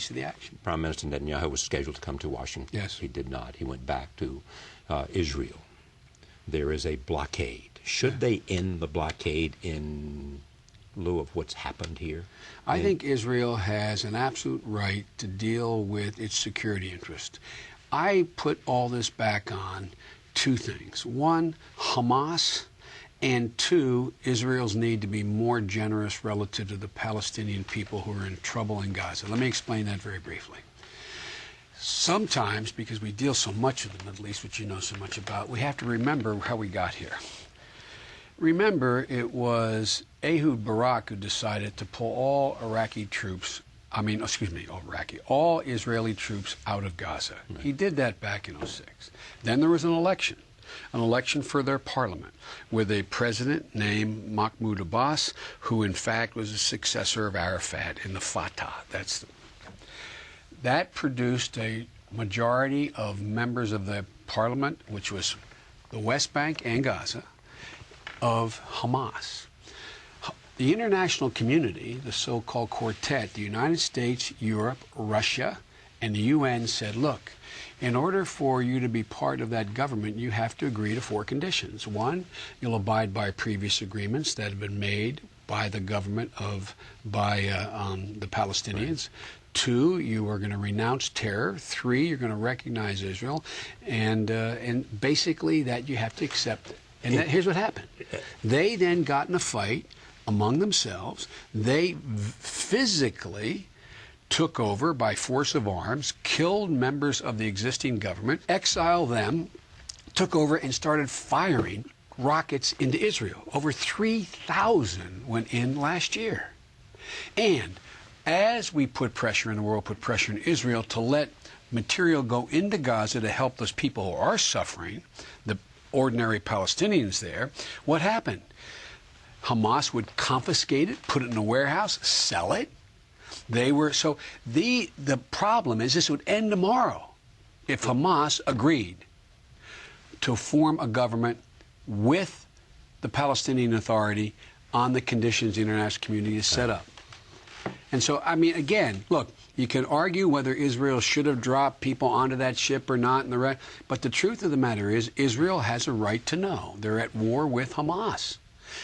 piece of the action. Prime Minister Netanyahu was scheduled to come to Washington. Yes. He did not. He went back to Israel. There is a blockade. Should they end the blockade in lieu of what's happened here? I think Israel has an absolute right to deal with its security interest. I put all this back on two things. One, Hamas, and two, Israel's need to be more generous relative to the Palestinian people who are in trouble in Gaza. Let me explain that very briefly. Sometimes, because we deal so much with the Middle East, which you know so much about, we have to remember how we got here. Remember, it was Ehud Barak who decided to pull all all Israeli troops out of Gaza. Right. He did that back in '06. Then there was an election for their parliament, with a president named Mahmoud Abbas, who in fact was a successor of Arafat in the Fatah. That produced a majority of members of the parliament, which was the West Bank and Gaza, of Hamas. The international community, the so-called quartet, the United States, Europe, Russia, and the UN said, look, in order for you to be part of that government, you have to agree to 4 conditions. 1, you'll abide by previous agreements that have been made by the government the Palestinians. Right. 2, you are going to renounce terror. 3, you're going to recognize Israel, and basically that you have to accept it. And here's what happened. They then got in a fight among themselves. They physically took over by force of arms, killed members of the existing government, exiled them, took over and started firing rockets into Israel. Over 3,000 went in last year. And as we put pressure in the world, put pressure in Israel to let material go into Gaza to help those people who are suffering, the ordinary Palestinians there, what happened? Hamas would confiscate it, put it in a warehouse, sell it. The problem is this would end tomorrow if Hamas agreed to form a government with the Palestinian Authority on the conditions the international community has set up. And so, I mean, again, look, you can argue whether Israel should have dropped people onto that ship or not, but the truth of the matter is Israel has a right to know. They're at war with Hamas.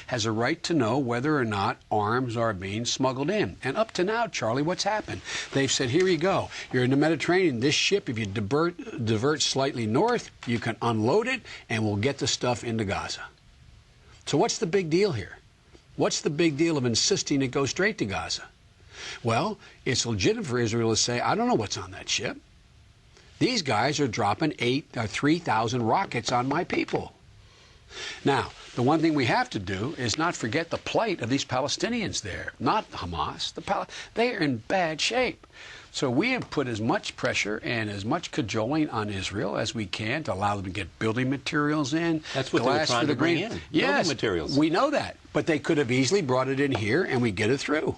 Has a right to know whether or not arms are being smuggled in. And up to now, Charlie, what's happened? They've said, here you go. You're in the Mediterranean. This ship, if you divert slightly north, you can unload it, and we'll get the stuff into Gaza. So what's the big deal here? What's the big deal of insisting it goes straight to Gaza? Well, it's legitimate for Israel to say, I don't know what's on that ship. These guys are dropping 3,000 rockets on my people. Now, the one thing we have to do is not forget the plight of these Palestinians there, not Hamas. They are in bad shape. So we have put as much pressure and as much cajoling on Israel as we can to allow them to get building materials in. That's what they were trying to bring in, yes, building materials. We know that, but they could have easily brought it in here and we get it through.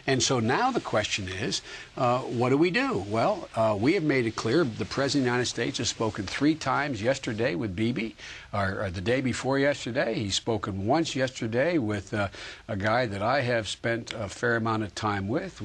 And so now the question is, what do we do? Well, we have made it clear. The President of the United States has spoken 3 times yesterday with Bibi, or the day before yesterday. He's spoken once yesterday with a guy that I have spent a fair amount of time with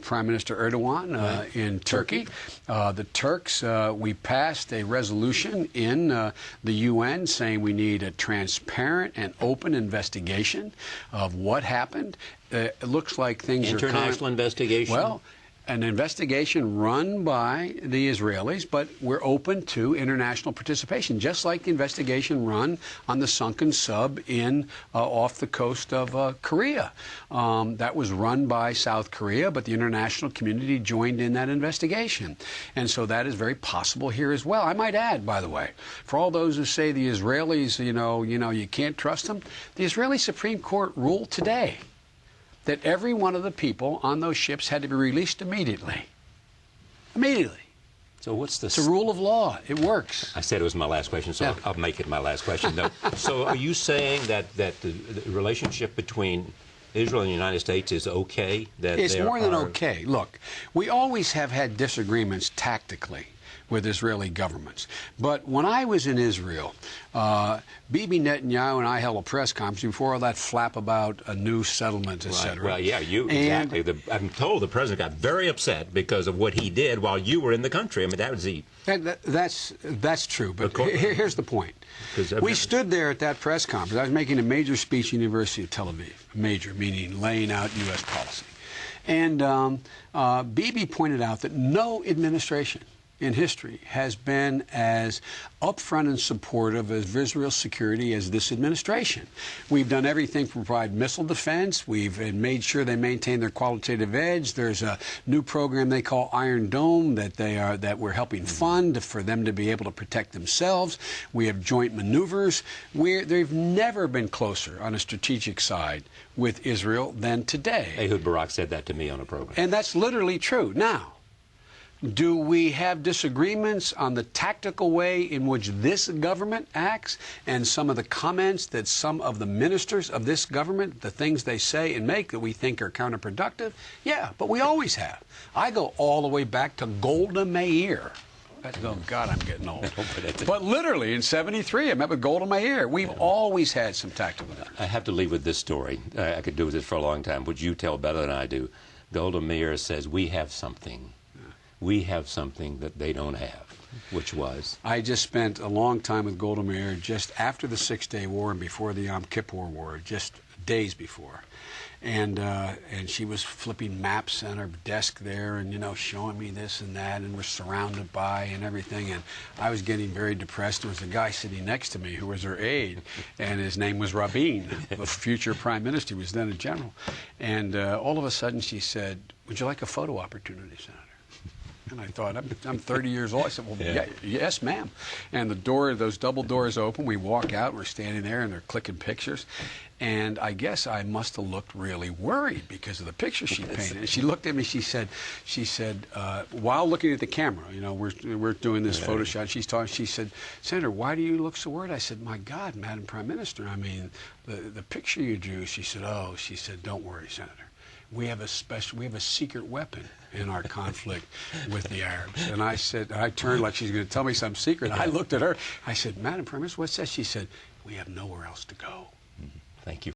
Prime Minister Erdogan in Turkey. The Turks, we passed a resolution in the UN saying we need a transparent and open investigation of what happened. It looks like things are international investigation. Well, an investigation run by the Israelis, but we're open to international participation, just like the investigation run on the sunken sub in off the coast of Korea. That was run by South Korea, but the international community joined in that investigation. And so that is very possible here as well. I might add, by the way, for all those who say the Israelis, you can't trust them, the Israeli Supreme Court ruled today that every one of the people on those ships had to be released immediately. Immediately. So what's the... It's a rule of law. It works. I said it was my last question, so yeah. I'll make it my last question. No. So are you saying that the relationship between Israel and the United States is okay? That it's more than okay. Look, we always have had disagreements tactically. with Israeli governments. But when I was in Israel, Bibi Netanyahu and I held a press conference before all that flap about a new settlement, etc. Right. Well, yeah, exactly. I'm told the president got very upset because of what he did while you were in the country. I mean, that was the... That's true, but here's the point. We stood there at that press conference. I was making a major speech at the University of Tel Aviv, major, meaning laying out U.S. policy. And Bibi pointed out that no administration in history has been as upfront and supportive of Israel's security as this administration. We've done everything to provide missile defense. We've made sure they maintain their qualitative edge. There's a new program they call Iron Dome that we're helping fund for them to be able to protect themselves. We have joint maneuvers. They've never been closer on a strategic side with Israel than today. Ehud Barak said that to me on a program. And that's literally true. Now, do we have disagreements on the tactical way in which this government acts and some of the comments that some of the ministers of this government, the things they say and make that we think are counterproductive? Yeah, but we always have. I go all the way back to Golda Meir. Oh, God, I'm getting old. But literally, in '73, I met with Golda Meir. We've always had some tactical. I have to leave with this story. I could do this for a long time, which you tell better than I do. Golda Meir says, we have something. We have something that they don't have, which was? I just spent a long time with Golda Meir just after the Six-Day War and before the Yom Kippur War, just days before. And she was flipping maps on her desk there and, you know, showing me this and that, and we're surrounded by and everything. And I was getting very depressed. There was a guy sitting next to me who was her aide, and his name was Rabin, the future prime minister. He was then a general. And all of a sudden she said, would you like a photo opportunity, Senator? And I thought, I'm 30 years old. I said, well, yeah, yes, ma'am. And those double doors open. We walk out. We're standing there, and they're clicking pictures. And I guess I must have looked really worried because of the picture she painted. And she looked at me. She said, while looking at the camera, you know, we're doing this photo shot. She's talking. She said, Senator, why do you look so worried? I said, my God, Madam Prime Minister. I mean, the picture you drew. She said, oh, she said, don't worry, Senator. We have a secret weapon in our conflict with the Arabs. And I said, I turned like she's going to tell me some secret. I looked at her. I said, Madam Prime Minister, what's that? She said, we have nowhere else to go. Thank you.